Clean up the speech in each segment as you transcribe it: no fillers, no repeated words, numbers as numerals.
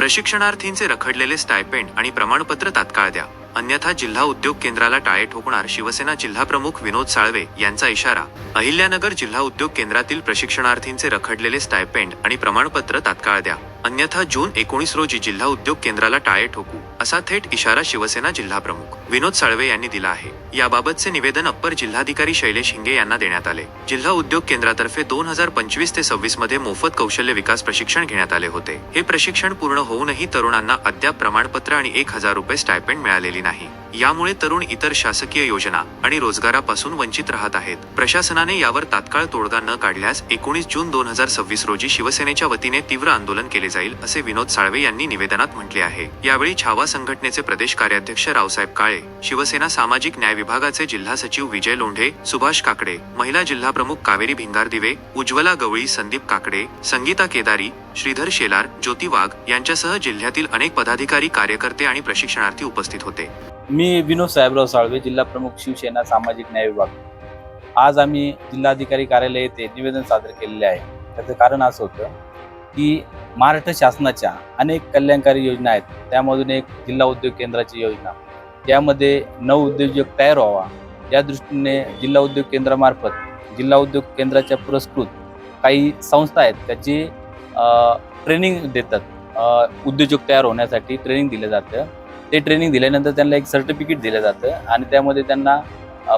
प्रशिक्षणार्थींचे रखडलेले स्टायपेंड आणि प्रमाणपत्र तात्काळ द्या, अन्यथा जिल्हा उद्योग केंद्राला टाळे ठोकणार शिवसेना जिल्हाप्रमुख विनोद साळवे यांचा इशारा. अहिल्यानगर जिल्हा उद्योग केंद्रातील प्रशिक्षणार्थींचे रखडलेले स्टायपेंड आणि प्रमाणपत्र तात्काळ द्या, अन्यथा जून 19 रोजी जिल्हा उद्योग केंद्राला टाळे ठोकू, असा थेट इशारा शिवसेना जिल्हाप्रमुख विनोद साळवे यांनी दिला आहे. याबाबतचे निवेदन अप्पर जिल्हाधिकारी शैलेश हिंगे यांना देण्यात आले. जिल्हा उद्योग केंद्रातर्फे 2025 ते 26 मध्ये मोफत कौशल्य विकास प्रशिक्षण घेण्यात आले होते. हे प्रशिक्षण पूर्ण होऊनही तरुणांना अद्याप प्रमाणपत्र आणि 1000 रुपये स्टायपेंड मिळालेली नाही. यामुळे तरुण इतर शासकीय योजना आणि रोजगारापासून वंचित राहत आहेत. प्रशासनाने यावर तात्काळ तोडगा न काढल्यास 19 जून 2026 रोजी शिवसेनेच्या वतीने तीव्र आंदोलन केले जाईल, असे विनोद साळवे यांनी निवेदनात म्हटले आहे. यावेळी छावा संघटनेचे प्रदेश कार्याध्यक्ष रावसाहेब काळे, शिवसेना सामाजिक न्याय विभागाचे जिल्हा सचिव विजय लोंढे, सुभाष काकडे, महिला जिल्हा प्रमुख कावेरी भिंगारदिवे, उज्ज्वला गवळी, संदीप काकडे, संगीता केदारी, श्रीधर शेलार, ज्योती वाघ यांच्यासह जिल्ह्यातील अनेक पदाधिकारी, कार्यकर्ते आणि प्रशिक्षणार्थी उपस्थित होते. मी विनोद साहेबराव साळवे, जिल्हा प्रमुख शिवसेना सामाजिक न्याय विभाग. आज आम्ही जिल्हाधिकारी कार्यालय येथे निवेदन सादर केलेले आहे. त्याचं कारण असं होतं की महाराष्ट्र शासनाच्या अनेक कल्याणकारी योजना आहेत, त्यामधून एक जिल्हा उद्योग केंद्राची योजना, यामध्ये नवउद्योजक तयार व्हावा या दृष्टीने जिल्हा उद्योग केंद्रामार्फत जिल्हा उद्योग केंद्राच्या पुरस्कृत काही संस्था आहेत, त्याची ट्रेनिंग देतात. उद्योजक तयार होण्यासाठी ट्रेनिंग दिलं जातं. ते ट्रेनिंग दिल्यानंतर त्यांना एक सर्टिफिकेट दिलं जातं आणि त्यामध्ये त्यांना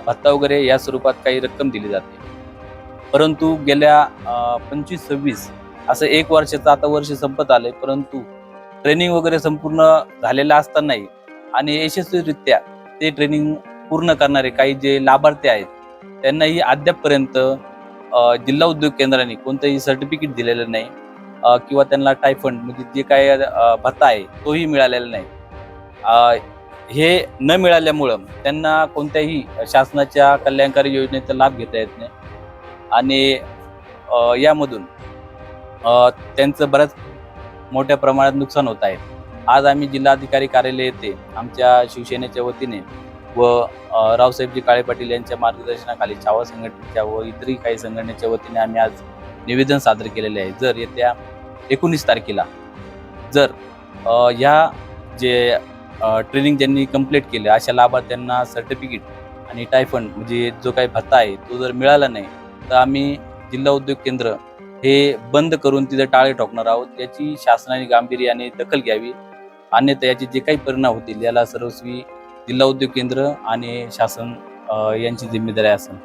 भत्ता वगैरे या स्वरूपात काही रक्कम दिली जाते. परंतु गेल्या 25-26 असं 1 वर्षाचं आता वर्ष संपत आले, परंतु ट्रेनिंग वगैरे संपूर्ण झालेलं असतानाही आणि यशस्वीरित्या ते ट्रेनिंग पूर्ण करणारे काही जे लाभार्थी आहेत, त्यांनाही अद्यापपर्यंत जिल्हा उद्योग केंद्राने कोणतंही सर्टिफिकेट दिलेलं नाही किंवा त्यांना टायफंड म्हणजे जे काय भत्ता आहे तोही मिळालेला नाही. हे न मिळाल्यामुळं त्यांना कोणत्याही शासनाच्या कल्याणकारी योजनेचा लाभ घेता येत नाही आणि यामधून त्यांचं बऱ्याच मोठ्या प्रमाणात नुकसान होत आहे. आज आम्ही जिल्हाधिकारी कार्यालय येथे आमच्या शिवसेनेच्या वतीने व रावसाहेबजी काळे पाटील यांच्या मार्गदर्शनाखाली छावा संघटनेच्या व इतरही काही संघटनेच्या वतीने आम्ही आज निवेदन सादर केलेले आहे. जर येत्या 19 तारखेला जर ह्या जे ट्रेनिंग ज्यांनी कंप्लीट केले अशा लाभार्थ्यांना सर्टिफिकेट आणि टायफंड म्हणजे जो काही भत्ता आहे तो जर मिळाला नाही, तर आम्ही जिल्हा उद्योग केंद्र हे बंद करून तिथे टाळे ठोकणार आहोत. याची शासनाने गांभीर्याने दखल घ्यावी, अन्यथा याचे जे काही परिणाम होतील याला सर्वस्वी जिल्हा उद्योग केंद्र आणि शासन यांची जिम्मेदारी असेल.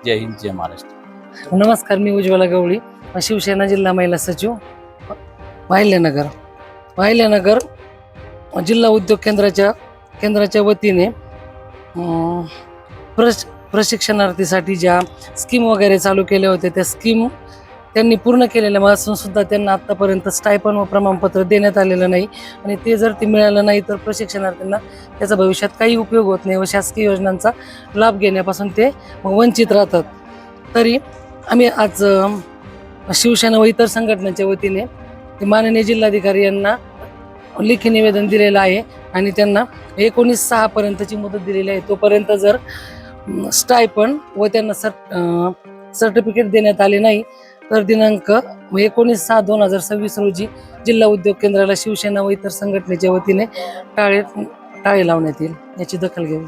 जय हिंद, जय महाराष्ट्र. नमस्कार, मी उज्ज्वला गवळी, शिवसेना जिल्हा महिला सचिव, अहिल्यानगर जिल्हा उद्योग केंद्राच्या वतीने प्रशिक्षणार्थीसाठी ज्या स्कीम वगैरे चालू केल्या होत्या त्या स्कीम त्यांनी पूर्ण केलेल्या असून सुद्धा त्यांना आत्तापर्यंत स्टायपन व प्रमाणपत्र देण्यात आलेलं नाही आणि ते जर ते मिळालं नाही तर प्रशिक्षणार्थींना त्याचा भविष्यात काही उपयोग होत नाही व शासकीय योजनांचा लाभ घेण्यापासून ते वंचित राहतात. तरी आम्ही आज शिवसेना व इतर संघटनांच्या वतीने माननीय जिल्हाधिकारी यांना लेखी निवेदन दिलेलं आहे आणि त्यांना 19/6 पर्यंतची मुदत दिलेली आहे. तोपर्यंत जर स्टायपन व त्यांना सर्टिफिकेट देण्यात आले नाही तर दिनांक 19/6/2026 रोजी जिल्हा उद्योग केंद्राला शिवसेना व इतर संघटनेच्या वतीने टाळे लावण्यात येईल. याची दखल घ्यावी.